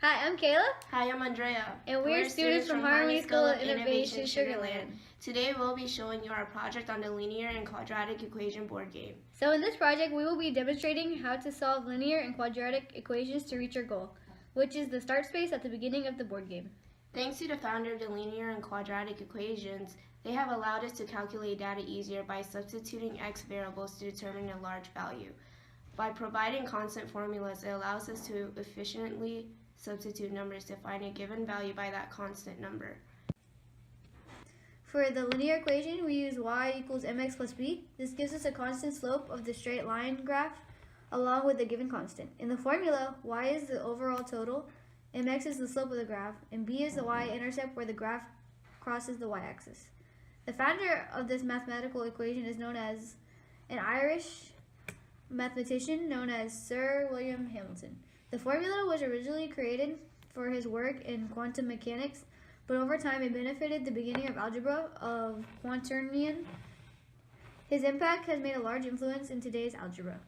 Hi, I'm Kayla. Hi, I'm Andrea. And we're students from Harmony School of Innovation-Sugarland. Today we'll be showing you our project on the linear and quadratic equation board game. So in this project, we will be demonstrating how to solve linear and quadratic equations to reach our goal, which is the start space at the beginning of the board game. Thanks to the founder of the linear and quadratic equations, they have allowed us to calculate data easier by substituting x variables to determine a large value. By providing constant formulas, it allows us to efficiently substitute numbers to find a given value by that constant number. For the linear equation, we use y equals mx plus b. This gives us a constant slope of the straight line graph along with the given constant. In the formula, y is the overall total, mx is the slope of the graph, and b is the y-intercept where the graph crosses the y-axis. The founder of this mathematical equation is known as an Irish mathematician known as Sir William Hamilton. The formula was originally created for his work in quantum mechanics, but over time it benefited the beginning of algebra of Quaternion. His impact has made a large influence in today's algebra.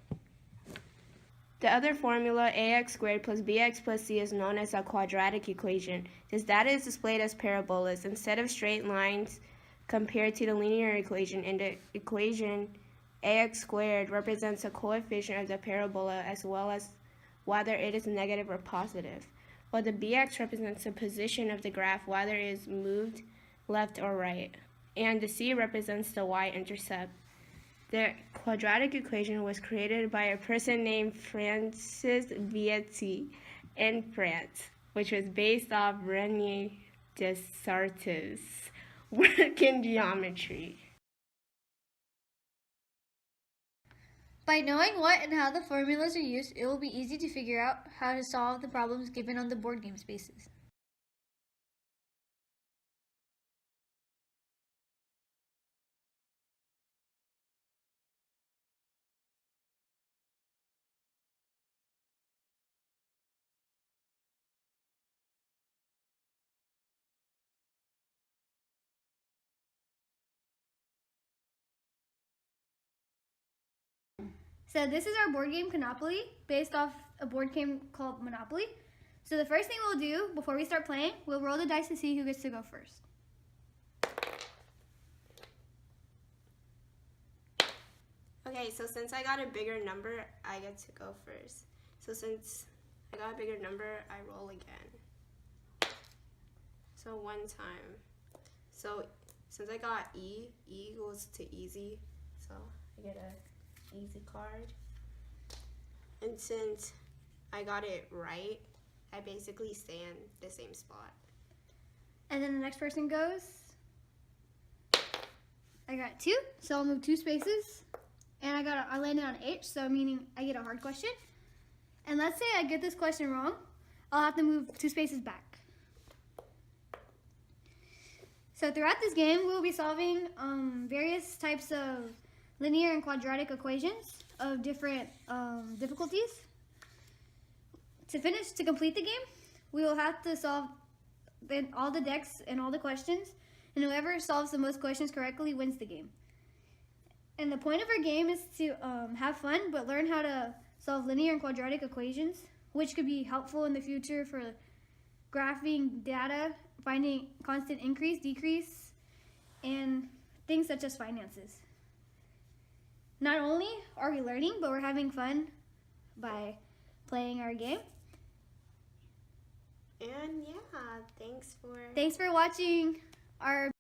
The other formula, ax squared plus bx plus c, is known as a quadratic equation. This data is displayed as parabolas instead of straight lines compared to the linear equation. In the equation, ax squared represents a coefficient of the parabola as well as whether it is negative or positive, while the bx represents the position of the graph, whether it is moved left or right, and the c represents the y-intercept. The quadratic equation was created by a person named Francis Vieti in France, which was based off René Descartes' work in geometry. By knowing what and how the formulas are used, it will be easy to figure out how to solve the problems given on the board game spaces. So this is our board game Monopoly, based off a board game called Monopoly. So the first thing we'll do before we start playing, we'll roll the dice to see who gets to go first. Okay, so since I got a bigger number, I get to go first. So since I got a bigger number, I roll again. So one time. So since I got E goes to easy. So I get a easy card. And since I got it right, I basically stay in the same spot. And then the next person goes. I got 2, so I'll move 2 spaces. And I landed on H, so meaning I get a hard question. And let's say I get this question wrong, I'll have to move 2 spaces back. So throughout this game, we'll be solving various types of linear and quadratic equations of different difficulties. To complete the game, we will have to solve all the decks and all the questions, and whoever solves the most questions correctly wins the game. And the point of our game is to have fun, but learn how to solve linear and quadratic equations, which could be helpful in the future for graphing data, finding constant increase, decrease, and things such as finances. Not only are we learning, but we're having fun by playing our game. And yeah, thanks for watching our